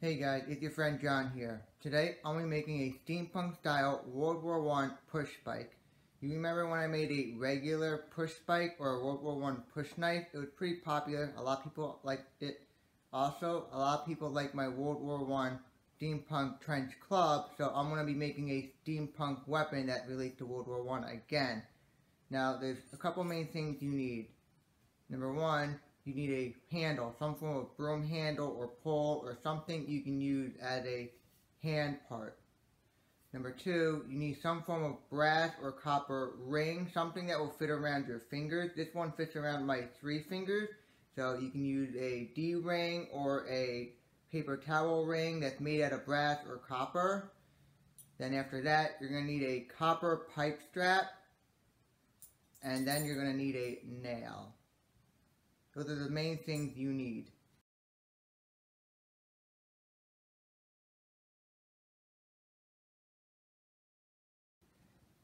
Hey guys, it's your friend John here. Today I'm going to be making a steampunk style World War I push spike. You remember when I made a regular push spike or a World War I push knife? It was pretty popular. A lot of people liked it. Also, a lot of people like my World War I steampunk trench club, so I'm going to be making a steampunk weapon that relates to World War I again. Now, there's a couple main things you need. Number one, you need a handle, some form of broom handle or pole or something you can use as a hand part. Number two, you need some form of brass or copper ring, something that will fit around your fingers. This one fits around my 3 fingers, so you can use a D-ring or a paper towel ring that's made out of brass or copper. Then after that, you're going to need a copper pipe strap, and then you're going to need a nail. Those are the main things you need.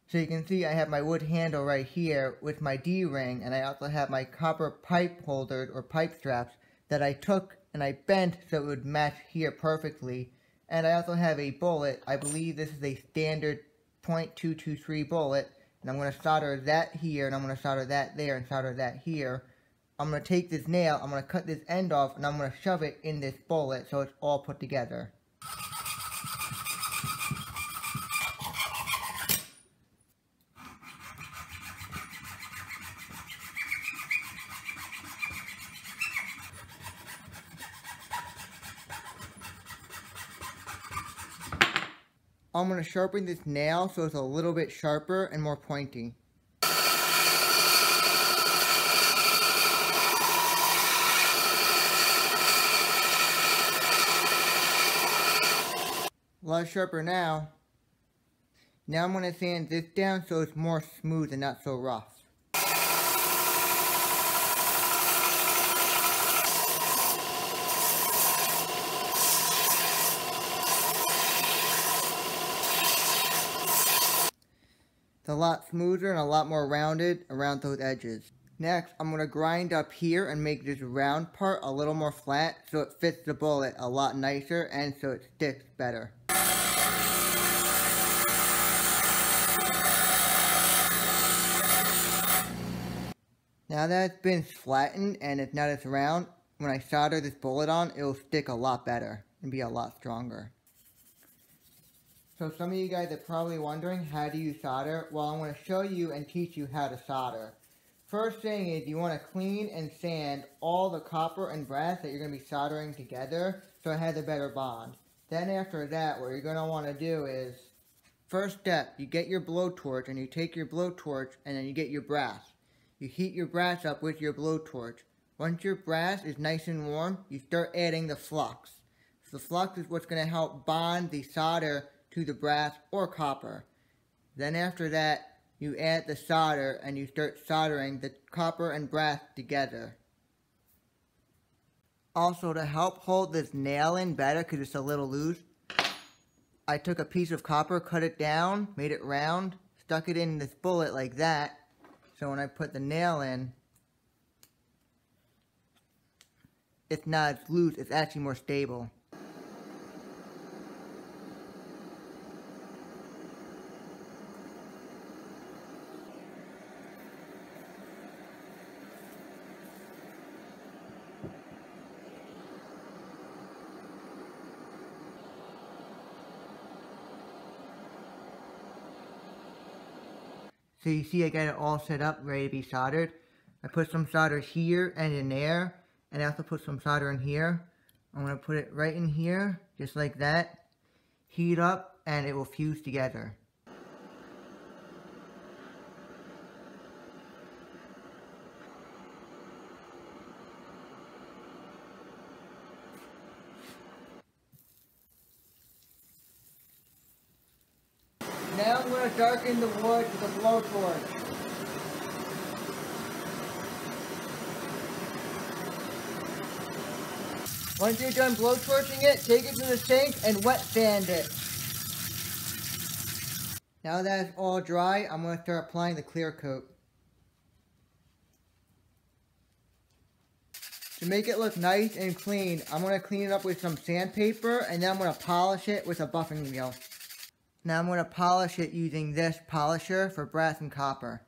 So you can see I have my wood handle right here with my D-ring, and I also have my copper pipe holders or pipe straps that I took and I bent so it would match here perfectly. And I also have a bullet. I believe this is a standard .223 bullet, and I'm going to solder that here, and I'm going to solder that there, and solder that here. I'm going to take this nail, I'm going to cut this end off, and I'm going to shove it in this bullet so it's all put together. I'm going to sharpen this nail so it's a little bit sharper and more pointy. A lot sharper now. Now I'm going to sand this down so it's more smooth and not so rough. It's a lot smoother and a lot more rounded around those edges. Next, I'm going to grind up here and make this round part a little more flat so it fits the bullet a lot nicer and so it sticks better. Now that it's been flattened and it's not as round, when I solder this bullet on, it will stick a lot better and be a lot stronger. So some of you guys are probably wondering, how do you solder? Well, I'm going to show you and teach you how to solder. First thing is you want to clean and sand all the copper and brass that you're going to be soldering together so it has a better bond. Then after that, what you're going to want to do is, first step, you get your blowtorch and you take your blowtorch and then you get your brass. You heat your brass up with your blowtorch. Once your brass is nice and warm, you start adding the flux. So the flux is what's going to help bond the solder to the brass or copper. Then after that, you add the solder and you start soldering the copper and brass together. Also, to help hold this nail in better because it's a little loose, I took a piece of copper, cut it down, made it round, stuck it in this bullet like that. So when I put the nail in, it's not as loose, it's actually more stable. So you see I got it all set up, ready to be soldered. I put some solder here and in there, and I also put some solder in here. I'm going to put it right in here, just like that. Heat up, and it will fuse together. Now I'm going to darken the wood with a blowtorch. Once you're done blowtorching it, take it to the sink and wet sand it. Now that it's all dry, I'm going to start applying the clear coat. To make it look nice and clean, I'm going to clean it up with some sandpaper, and then I'm going to polish it with a buffing wheel. Now I'm going to polish it using this polisher for brass and copper.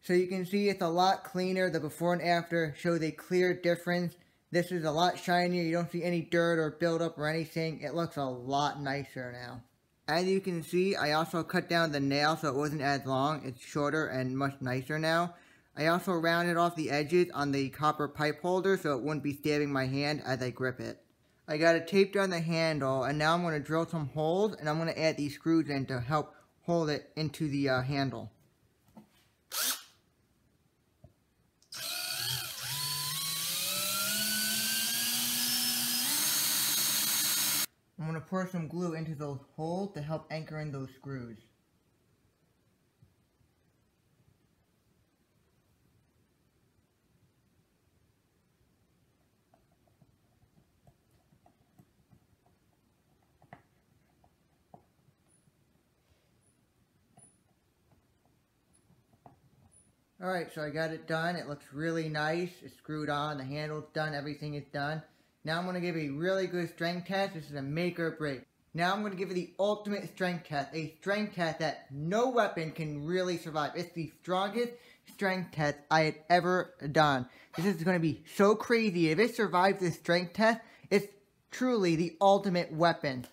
So you can see it's a lot cleaner. The before and after shows a clear difference. This is a lot shinier. You don't see any dirt or buildup or anything. It looks a lot nicer now. As you can see, I also cut down the nail so it wasn't as long. It's shorter and much nicer now. I also rounded off the edges on the copper pipe holder so it wouldn't be stabbing my hand as I grip it. I got it taped on the handle, and now I'm going to drill some holes, and I'm going to add these screws in to help hold it into the handle. I'm going to pour some glue into those holes to help anchor in those screws. Alright, so I got it done. It looks really nice. It's screwed on. The handle's done. Everything is done. Now I'm going to give a really good strength test. This is a make or break. Now I'm going to give it the ultimate strength test. A strength test that no weapon can really survive. It's the strongest strength test I had ever done. This is going to be so crazy. If it survives this strength test, it's truly the ultimate weapon.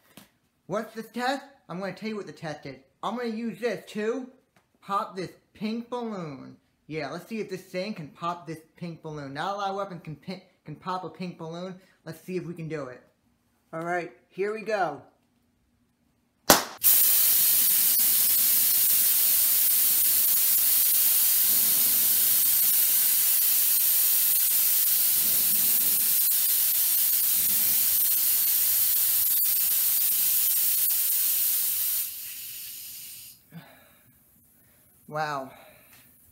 What's the test? I'm going to tell you what the test is. I'm going to use this to pop this pink balloon. Yeah, let's see if this thing can pop this pink balloon. Not a lot of weapons can pop a pink balloon. Let's see if we can do it. Alright, here we go. Wow,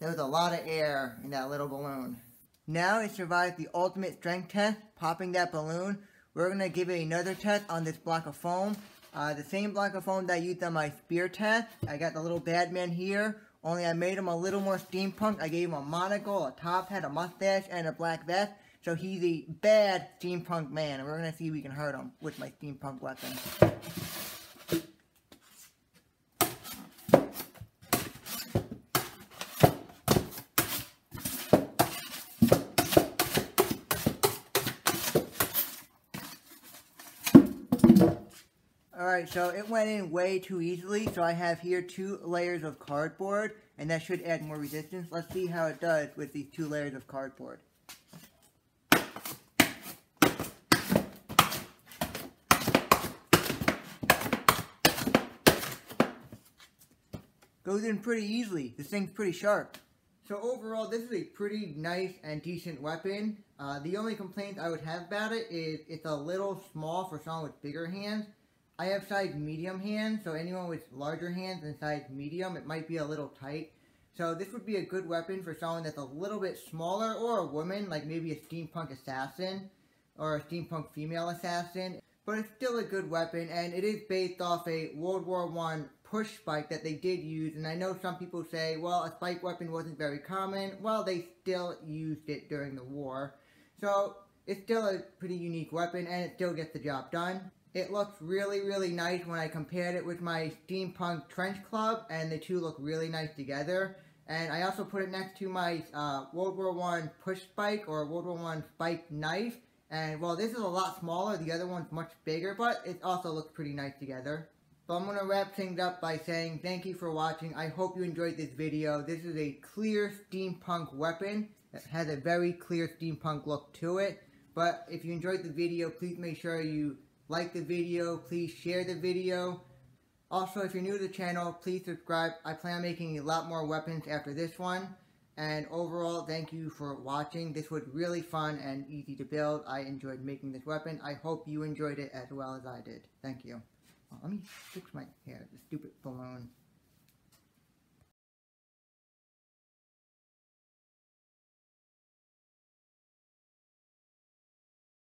there was a lot of air in that little balloon. Now it survived the ultimate strength test, popping that balloon. We're going to give it another test on this block of foam. The same block of foam that I used on my spear test. I got the little bad man here, only I made him a little more steampunk. I gave him a monocle, a top hat, a mustache, and a black vest. So he's a bad steampunk man, and we're going to see if we can hurt him with my steampunk weapon. Alright, so it went in way too easily, so I have here 2 layers of cardboard, and that should add more resistance. Let's see how it does with these 2 layers of cardboard. Goes in pretty easily. This thing's pretty sharp. So overall, this is a pretty nice and decent weapon. The only complaint I would have about it is it's a little small for someone with bigger hands. I have size medium hands, so anyone with larger hands than size medium, it might be a little tight. So this would be a good weapon for someone that's a little bit smaller, or a woman, like maybe a steampunk assassin, or a steampunk female assassin. But it's still a good weapon, and it is based off a World War I push spike that they did use. And I know some people say, well, a spike weapon wasn't very common. Well, they still used it during the war. So it's still a pretty unique weapon, and it still gets the job done. It looks really, really nice when I compared it with my Steampunk Trench Club, and the two look really nice together. And I also put it next to my World War I push spike, or World War I spike knife. And while this is a lot smaller, the other one's much bigger, but it also looks pretty nice together. So I'm going to wrap things up by saying thank you for watching. I hope you enjoyed this video. This is a clear steampunk weapon. It has a very clear steampunk look to it. But if you enjoyed the video, please make sure you like the video, please share the video. Also, if you're new to the channel, please subscribe. I plan on making a lot more weapons after this one. And overall, thank you for watching. This was really fun and easy to build. I enjoyed making this weapon. I hope you enjoyed it as well as I did. Thank you. Let me fix my hair, the stupid balloon.